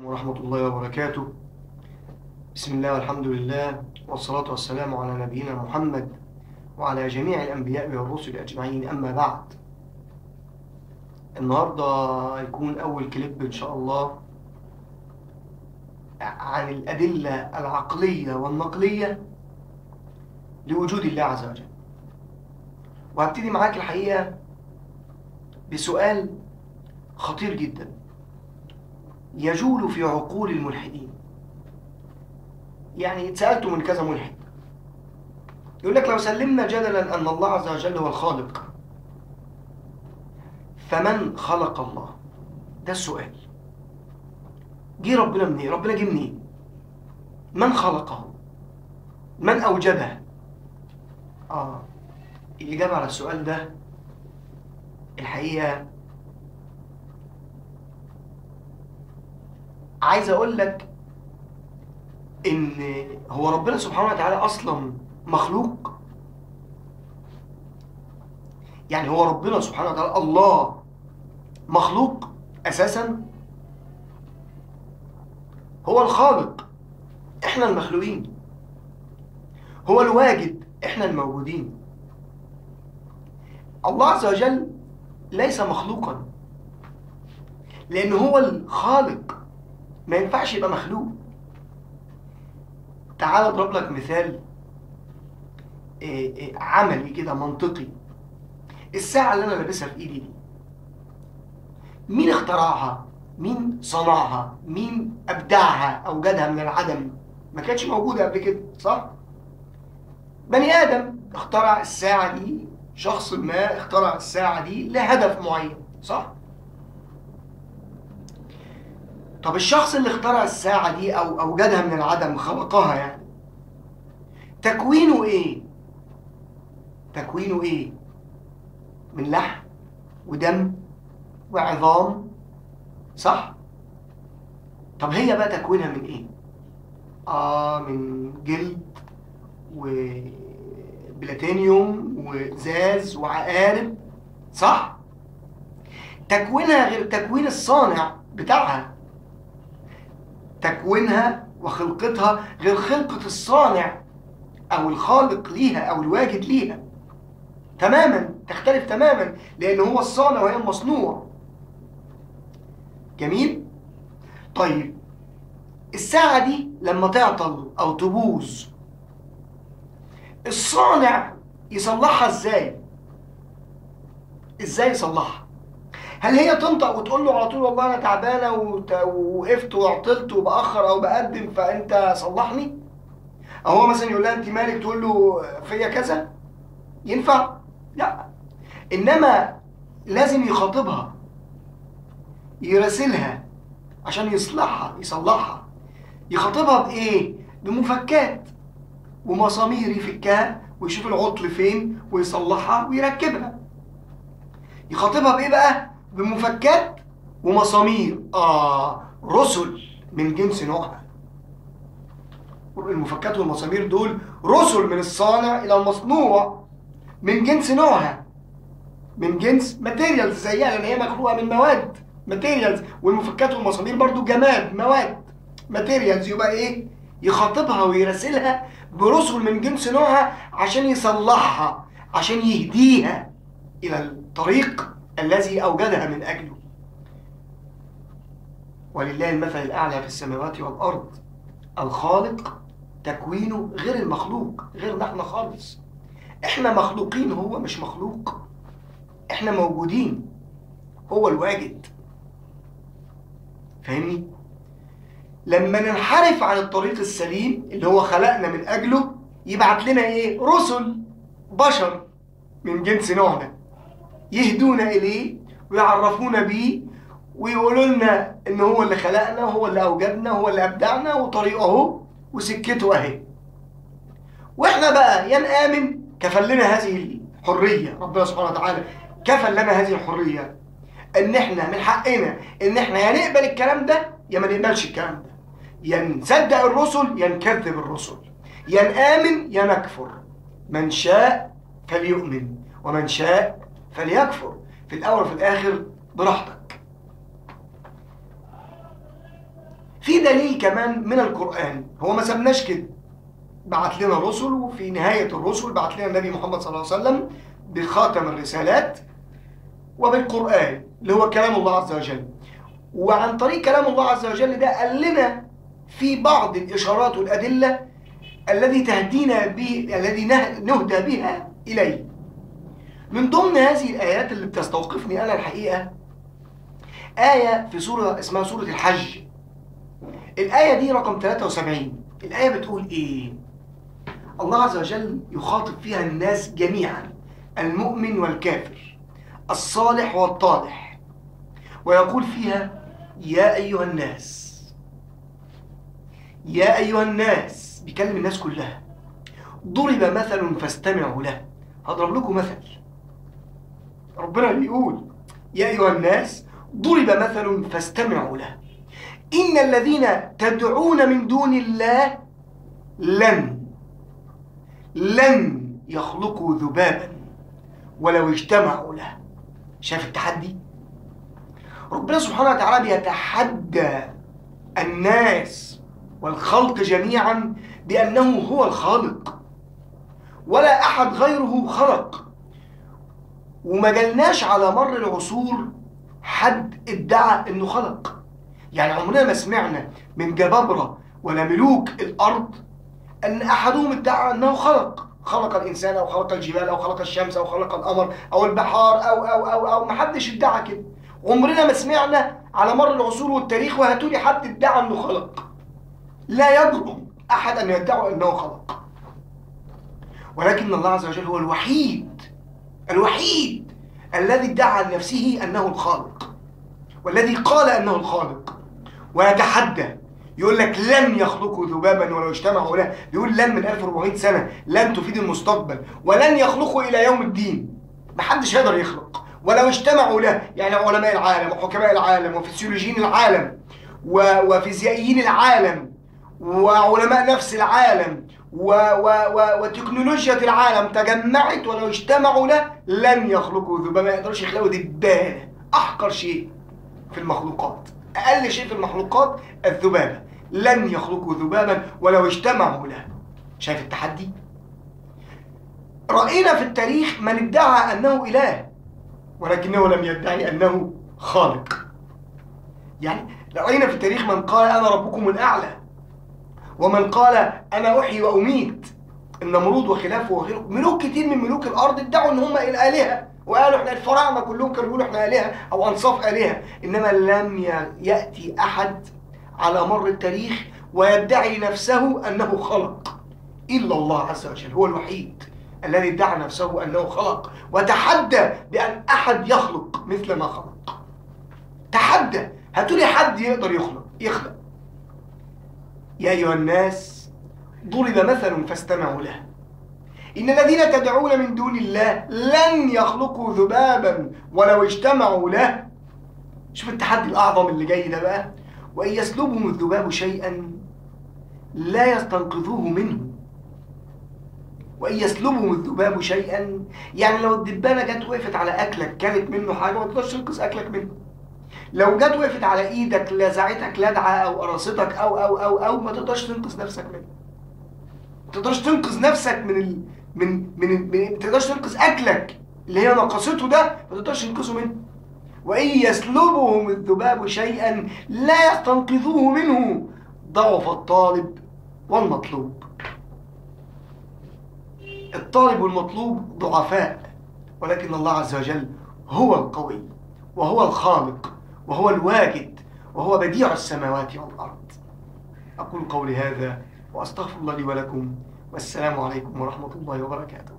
ورحمة الله وبركاته. بسم الله والحمد لله والصلاة والسلام على نبينا محمد وعلى جميع الأنبياء والرسل أجمعين، أما بعد. النهاردة هيكون أول كليب إن شاء الله عن الأدلة العقلية والنقلية لوجود الله عز وجل. وهبتدي معاك الحقيقة بسؤال خطير جدا يجول في عقول الملحدين. يعني اتسألته من كذا ملحد، يقول لك لو سلمنا جدلا أن الله عز وجل هو الخالق، فمن خلق الله؟ ده السؤال. جه ربنا منين؟ ربنا جه منين؟ من خلقه؟ من أوجده؟ الإجابة على السؤال ده الحقيقة عايز أقول لك إن هو ربنا سبحانه وتعالى أصلا مخلوق. يعني هو ربنا سبحانه وتعالى الله مخلوق أساسا؟ هو الخالق، إحنا المخلوقين. هو الواجد، إحنا الموجودين. الله عز وجل ليس مخلوقا، لأنه هو الخالق، ما ينفعش يبقى مخلوق. تعال اضرب لك مثال عملي كده منطقي. الساعة اللي أنا لابسها في إيدي دي، مين اخترعها؟ مين صنعها؟ مين أبدعها؟ أوجدها من العدم؟ ما كانتش موجودة قبل كده، صح؟ بني آدم اخترع الساعة دي، شخص ما اخترع الساعة دي لهدف معين، صح؟ طب الشخص اللي اخترع الساعة دي أو أوجدها من العدم، خلقها يعني، تكوينه إيه؟ تكوينه إيه؟ من لحم ودم وعظام، صح؟ طب هي بقى تكوينها من إيه؟ من جلد وبلاتينيوم وإزاز وعقارب، صح؟ تكوينها غير تكوين الصانع بتاعها. تكوينها وخلقتها غير خلقة الصانع أو الخالق ليها أو الواجد ليها. تماما، تختلف تماما، لأنه هو الصانع وهي المصنوع. جميل؟ طيب الساعة دي لما تعطل أو تبوظ، الصانع يصلحها إزاي؟ إزاي يصلحها؟ هل هي تنطق وتقول له على طول والله أنا تعبانة ووقفت وعطلت وبأخر أو بقدم فأنت صلحني؟ أو هو مثلا يقول لها أنت مالك، تقول له فيا كذا؟ ينفع؟ لا. إنما لازم يخاطبها، يراسلها عشان يصلحها. يخاطبها بإيه؟ بمفكات ومسامير يفكها ويشوف العطل فين ويصلحها ويركبها. يخاطبها بإيه بقى؟ بمفكات ومسامير. رسل من جنس نوعها. المفكات والمسامير دول رسل من الصانع إلى المصنوع من جنس نوعها، من جنس ماتيريالز زيها، لأن هي مخلوقة من مواد ماتيريالز. والمفكات والمسامير برضو جماد، مواد ماتيريالز. يبقى إيه؟ يخاطبها ويراسلها برسل من جنس نوعها عشان يصلحها، عشان يهديها إلى الطريق الذي أوجدها من أجله. ولله المثل الأعلى في السماوات والأرض. الخالق تكوينه غير المخلوق، غير نحن خالص. احنا مخلوقين، هو مش مخلوق. احنا موجودين، هو الواجد. فاهمني؟ لما ننحرف عن الطريق السليم اللي هو خلقنا من أجله، يبعت لنا إيه؟ رسل، بشر من جنس نوعنا، يهدونا إليه ويعرفونا بيه ويقولوا لنا إن هو اللي خلقنا وهو اللي أوجدنا وهو اللي أبدعنا وطريقه أهو وسكته أهي. وإحنا بقى يا نآمن، كفل لنا هذه الحرية، ربنا سبحانه وتعالى كفل لنا هذه الحرية، إن إحنا من حقنا إن إحنا يا نقبل الكلام ده يا ما نقبلش الكلام ده، يا نصدق الرسل يا نكذب الرسل، يا نآمن يا نكفر. من شاء فليؤمن ومن شاء فليكفر. في الأول وفي الآخر براحتك. دليل كمان من القرآن، هو ما سابناش كده، بعت لنا رسل، وفي نهاية الرسل بعت لنا النبي محمد صلى الله عليه وسلم بخاتم الرسالات وبالقرآن اللي هو كلام الله عز وجل. وعن طريق كلام الله عز وجل ده قال لنا في بعض الإشارات والأدلة الذي نهدى بها إليه. من ضمن هذه الآيات اللي بتستوقفني أنا الحقيقة آية في سورة اسمها سورة الحج. الآية دي رقم 73. الآية بتقول إيه؟ الله عز وجل يخاطب فيها الناس جميعا، المؤمن والكافر، الصالح والطالح، ويقول فيها يا أيها الناس، يا أيها الناس، بيكلم الناس كلها. ضرب مثل فاستمعوا له. هضرب لكم مثل. ربنا بيقول يا أيها الناس ضرب مثل فاستمعوا له، إن الذين تدعون من دون الله لن يخلقوا ذبابا ولو اجتمعوا له. شايف التحدي؟ ربنا سبحانه وتعالى بيتحدى الناس والخلق جميعا بأنه هو الخالق ولا أحد غيره خلق. وما جالناش على مر العصور حد ادعى أنه خلق. يعني عمرنا ما سمعنا من جبابرة ولا ملوك الأرض أن أحدهم ادعى أنه خلق الإنسان أو خلق الجبال أو خلق الشمس أو خلق القمر أو البحار أو ما حدش ادعى كده. عمرنا ما سمعنا على مر العصور والتاريخ وهاتولي حد ادعى أنه خلق. لا يجرؤ أحد أن يدعي أنه خلق. ولكن الله عز وجل هو الوحيد الذي ادعى لنفسه أنه الخالق، والذي قال أنه الخالق، ويتحدى يقول لك لن يخلقوا ذبابا ولو اجتمعوا له. بيقول لن من 1400 سنة، لن تفيد المستقبل، ولن يخلقوا إلى يوم الدين. محدش يقدر يخلق ولو اجتمعوا له. يعني علماء العالم وحكماء العالم وفسيولوجيين العالم وفيزيائيين العالم وعلماء نفس العالم وتكنولوجيا العالم تجمعت ولو اجتمعوا له لن يخلقوا ذبابا. ما يقدرش يخلقوا دبانة، أحقر شيء في المخلوقات، أقل شيء في المخلوقات الذبابة. لن يخلقوا ذبابا ولو اجتمعوا له. شايف التحدي؟ رأينا في التاريخ من ادعى أنه إله ولكنه لم يدعي أنه خالق. يعني رأينا في التاريخ من قال أنا ربكم الأعلى، ومن قال أنا أحيي وأميت، النمرود وخلافه وغيره. ملوك كتير من ملوك الأرض ادعوا أن هم الآلهة، وقالوا احنا الفراعنة كلهم كانوا بيقولوا احنا آلهة أو أنصاف آلهة. إنما لم يأتي أحد على مر التاريخ ويدعي نفسه أنه خلق إلا الله عز وجل. هو الوحيد الذي ادعى نفسه أنه خلق، وتحدى بأن أحد يخلق مثل ما خلق. تحدى، هاتولي حد يقدر يخلق. يا أيها الناس ضرب مثل فاستمعوا له، إن الذين تدعون من دون الله لن يخلقوا ذبابا ولو اجتمعوا له. شوف التحدي الأعظم اللي جاي ده بقى. وإن يسلبهم الذباب شيئا لا يستنقذوه منه. وإن يسلبهم الذباب شيئا، يعني لو الدبانة جت وقفت على أكلك كلت منه حاجة ما تقدرش تنقذ أكلك منه. لو جت وقفت على إيدك لزعتك لدعة أو قرصتك أو ما تقدرش تنقذ نفسك منه. ما تقدرش تنقذ نفسك ما تقدرش تنقذ أكلك اللي هي نقصته ده، ما تقدرش تنقذه منه. وإن يسلبهم الذباب شيئا لا يستنقذوه منه، ضعف الطالب والمطلوب. الطالب والمطلوب ضعفاء، ولكن الله عز وجل هو القوي وهو الخالق وهو الواجد وهو بديع السماوات والأرض. أقول قولي هذا وأستغفر الله لي ولكم، والسلام عليكم ورحمة الله وبركاته.